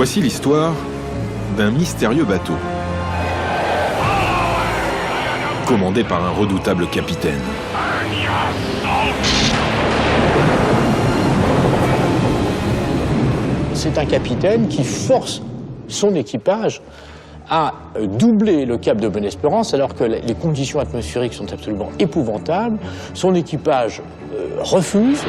Voici l'histoire d'un mystérieux bateau, commandé par un redoutable capitaine. C'est un capitaine qui force son équipage à doubler le cap de Bonne-Espérance alors que les conditions atmosphériques sont absolument épouvantables. Son équipage refuse.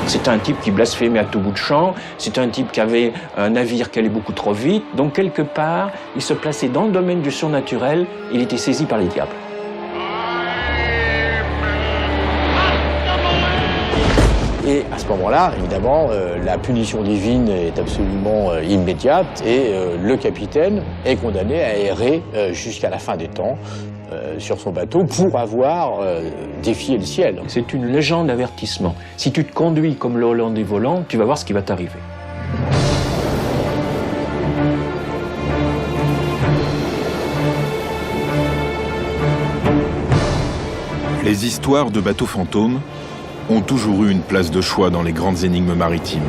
C'est un type qui blasphémait à tout bout de champ, c'est un type qui avait un navire qui allait beaucoup trop vite, donc quelque part, il se plaçait dans le domaine du surnaturel, il était saisi par les diables. Et à ce moment-là, évidemment, la punition divine est absolument immédiate et le capitaine est condamné à errer jusqu'à la fin des temps sur son bateau pour avoir défié le ciel. C'est une légende d'avertissement. Si tu te conduis comme le Hollandais volant, tu vas voir ce qui va t'arriver. Les histoires de bateaux fantômes ont toujours eu une place de choix dans les grandes énigmes maritimes.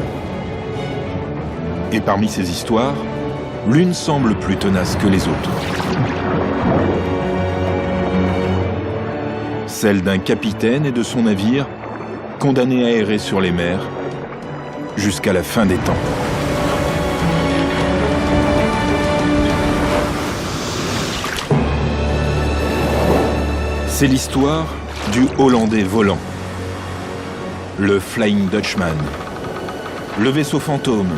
Et parmi ces histoires, l'une semble plus tenace que les autres. Celle d'un capitaine et de son navire condamnés à errer sur les mers jusqu'à la fin des temps. C'est l'histoire du Hollandais volant, le Flying Dutchman, le vaisseau fantôme,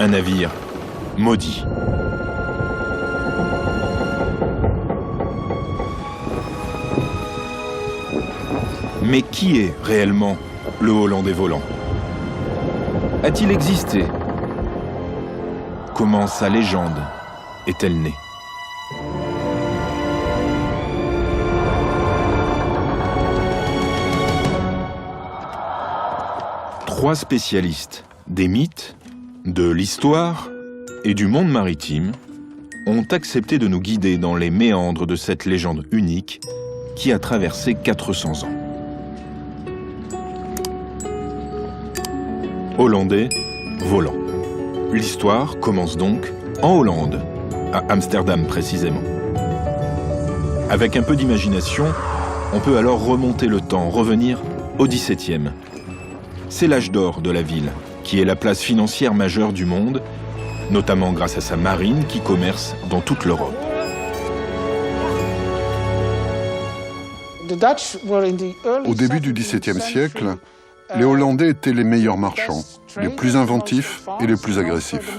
un navire maudit. Mais qui est réellement le Hollandais volant? A-t-il existé? Comment sa légende est-elle née? Trois spécialistes des mythes, de l'histoire et du monde maritime ont accepté de nous guider dans les méandres de cette légende unique qui a traversé 400 ans. Hollandais volant. L'histoire commence donc en Hollande, à Amsterdam précisément. Avec un peu d'imagination, on peut alors remonter le temps, revenir au XVIIe. C'est l'âge d'or de la ville, qui est la place financière majeure du monde, notamment grâce à sa marine qui commerce dans toute l'Europe. Au début du XVIIe siècle, les Hollandais étaient les meilleurs marchands, les plus inventifs et les plus agressifs.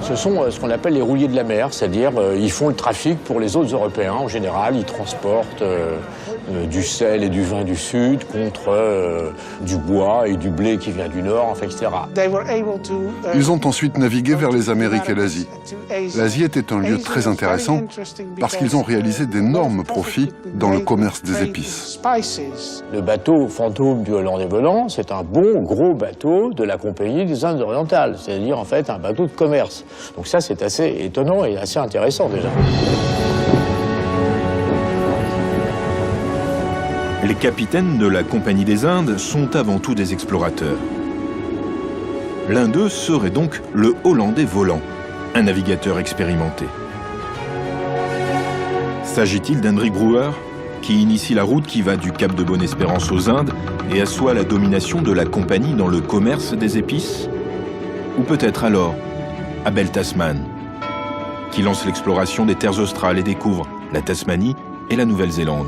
Ce sont ce qu'on appelle les rouliers de la mer, c'est-à-dire ils font le trafic pour les autres Européens en général. Ils transportent du sel et du vin du sud contre du bois et du blé qui vient du nord, enfin, etc. Ils ont ensuite navigué vers les Amériques et l'Asie. L'Asie était un lieu très intéressant parce qu'ils ont réalisé d'énormes profits dans le commerce des épices. Le bateau fantôme du Hollandais volant, c'est un bon gros bateau de la Compagnie des Indes orientales, c'est-à-dire en fait un bateau de commerce. Donc ça, c'est assez étonnant et assez intéressant déjà. Les capitaines de la Compagnie des Indes sont avant tout des explorateurs. L'un d'eux serait donc le Hollandais volant, un navigateur expérimenté. S'agit-il d'Hendrik Brouwer, qui initie la route qui va du Cap de Bonne-Espérance aux Indes et assoit la domination de la compagnie dans le commerce des épices? Ou peut-être alors Abel Tasman, qui lance l'exploration des terres australes et découvre la Tasmanie et la Nouvelle-Zélande.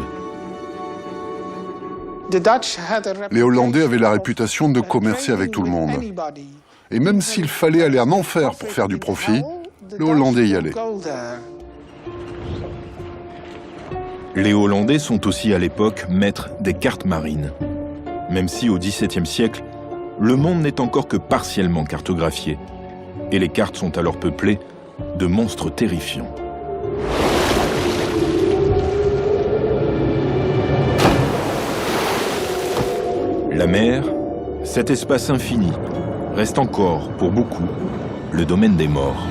Les Hollandais avaient la réputation de commercer avec tout le monde. Et même s'il fallait aller en enfer pour faire du profit, les Hollandais y allaient. Les Hollandais sont aussi à l'époque maîtres des cartes marines. Même si au XVIIe siècle, le monde n'est encore que partiellement cartographié. Et les cartes sont alors peuplées de monstres terrifiants. La mer, cet espace infini, reste encore, pour beaucoup, le domaine des morts.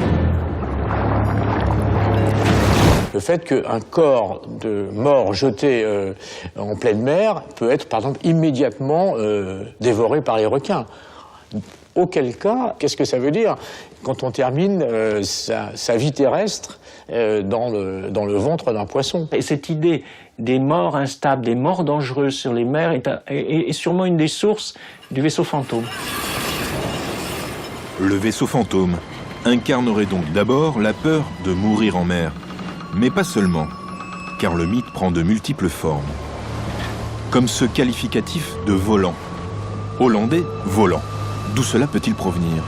Le fait qu'un corps de mort jeté en pleine mer peut être, par exemple, immédiatement dévoré par les requins. Auquel cas, qu'est-ce que ça veut dire quand on termine sa vie terrestre dans le ventre d'un poisson? Et cette idée des morts instables, des morts dangereuses sur les mers est sûrement une des sources du vaisseau fantôme. Le vaisseau fantôme incarnerait donc d'abord la peur de mourir en mer. Mais pas seulement, car le mythe prend de multiples formes. Comme ce qualificatif de volant. Hollandais, volant. D'où cela peut-il provenir?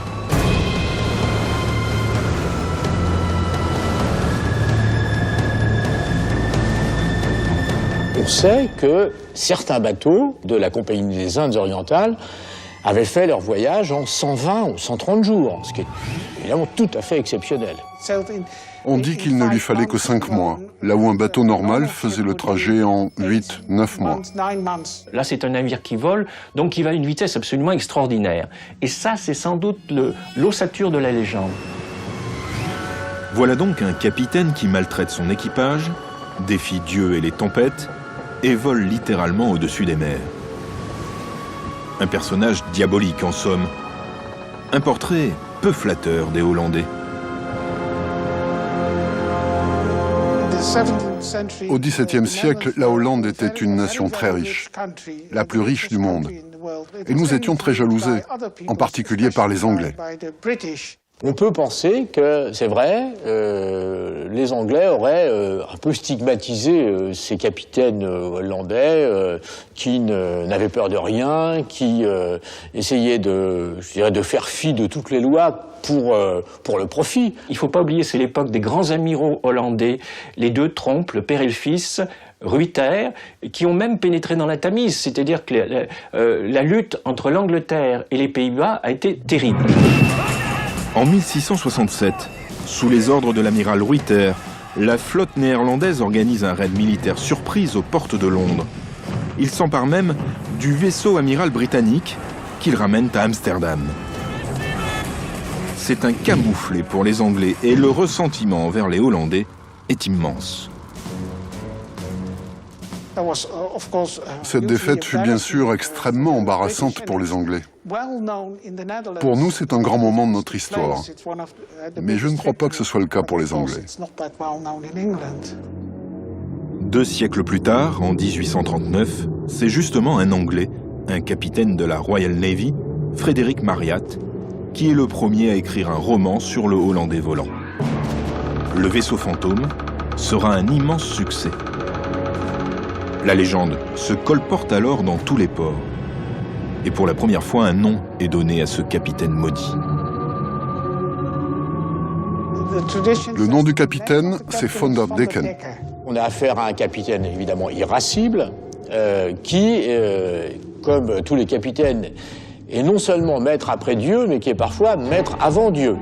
On sait que certains bateaux de la Compagnie des Indes orientales avaient fait leur voyage en 120 ou 130 jours, ce qui est évidemment tout à fait exceptionnel. On dit qu'il ne lui fallait que 5 mois, là où un bateau normal faisait le trajet en 8-9 mois. Là, c'est un navire qui vole, donc qui va à une vitesse absolument extraordinaire. Et ça, c'est sans doute l'ossature de la légende. Voilà donc un capitaine qui maltraite son équipage, défie Dieu et les tempêtes, et vole littéralement au-dessus des mers. Un personnage diabolique en somme. Un portrait peu flatteur des Hollandais. Au XVIIe siècle, la Hollande était une nation très riche, la plus riche du monde. Et nous étions très jalousés, en particulier par les Anglais. On peut penser que, c'est vrai, les Anglais auraient un peu stigmatisé ces capitaines hollandais qui n'avaient peur de rien, qui essayaient de faire fi de toutes les lois pour le profit. Il ne faut pas oublier, c'est l'époque des grands amiraux hollandais, les deux Tromp, le père et le fils, Ruyter, qui ont même pénétré dans la Tamise, c'est-à-dire que la lutte entre l'Angleterre et les Pays-Bas a été terrible. En 1667, sous les ordres de l'amiral Ruyter, la flotte néerlandaise organise un raid militaire surprise aux portes de Londres. Il s'empare même du vaisseau amiral britannique qu'il ramène à Amsterdam. C'est un camouflet pour les Anglais et le ressentiment envers les Hollandais est immense. Cette défaite fut bien sûr extrêmement embarrassante pour les Anglais. Pour nous, c'est un grand moment de notre histoire. Mais je ne crois pas que ce soit le cas pour les Anglais. 2 siècles plus tard, en 1839, c'est justement un Anglais, un capitaine de la Royal Navy, Frédéric Marryat, qui est le premier à écrire un roman sur le Hollandais volant. Le vaisseau fantôme sera un immense succès. La légende se colporte alors dans tous les ports. Et pour la première fois, un nom est donné à ce capitaine maudit. Le nom du capitaine, c'est Von der Decken. On a affaire à un capitaine évidemment irascible, qui, comme tous les capitaines, est non seulement maître après Dieu, mais qui est parfois maître avant Dieu.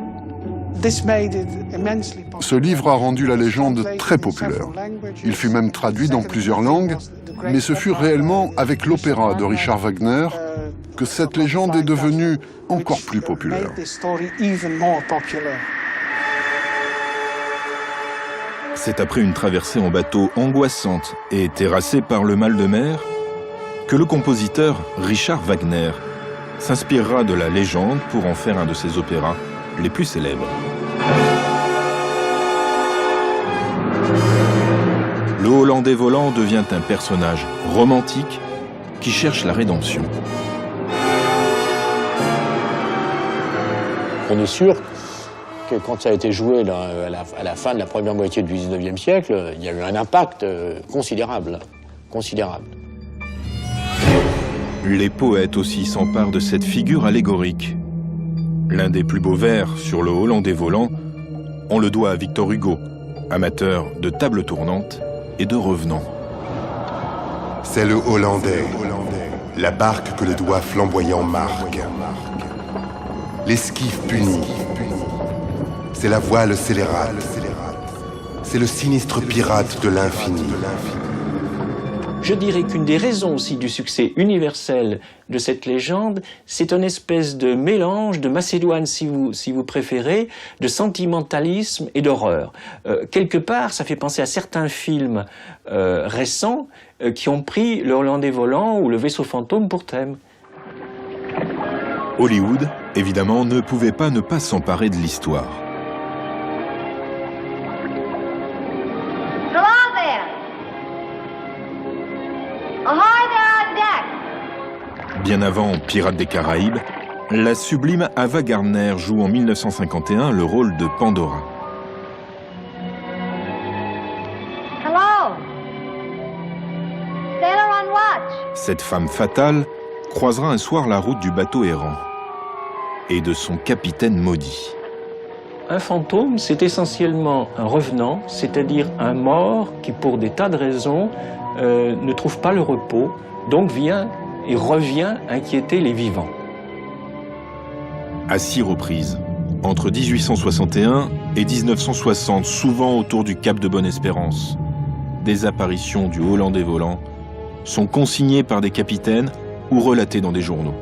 Ce livre a rendu la légende très populaire. Il fut même traduit dans plusieurs langues, mais ce fut réellement avec l'opéra de Richard Wagner que cette légende est devenue encore plus populaire. C'est après une traversée en bateau angoissante et terrassée par le mal de mer que le compositeur Richard Wagner s'inspirera de la légende pour en faire un de ses opéras les plus célèbres. Le Hollandais volant devient un personnage romantique qui cherche la rédemption. On est sûr que quand ça a été joué à la fin de la première moitié du XIXe siècle, il y a eu un impact considérable. Les poètes aussi s'emparent de cette figure allégorique. L'un des plus beaux vers sur le Hollandais volant, on le doit à Victor Hugo, amateur de tables tournantes et de revenants. C'est le Hollandais, la barque que le doigt flamboyant marque. L'esquive punie, c'est la voile scélérate, c'est le sinistre pirate de l'infini. je dirais qu'une des raisons aussi du succès universel de cette légende, c'est une espèce de mélange de Macédoine, si vous préférez, de sentimentalisme et d'horreur. Quelque part, ça fait penser à certains films récents qui ont pris le Hollandais volant ou le vaisseau fantôme pour thème. Hollywood, évidemment, ne pouvait pas ne pas s'emparer de l'histoire. Hello there! Ahoy there on deck! Bien avant Pirates des Caraïbes, la sublime Ava Gardner joue en 1951 le rôle de Pandora. Hello! Sailor on watch! Cette femme fatale croisera un soir la route du bateau errant et de son capitaine maudit. Un fantôme, c'est essentiellement un revenant, c'est-à-dire un mort qui, pour des tas de raisons, ne trouve pas le repos, donc vient et revient inquiéter les vivants. À 6 reprises, entre 1861 et 1960, souvent autour du Cap de Bonne-Espérance, des apparitions du Hollandais volant sont consignées par des capitaines ou relatées dans des journaux.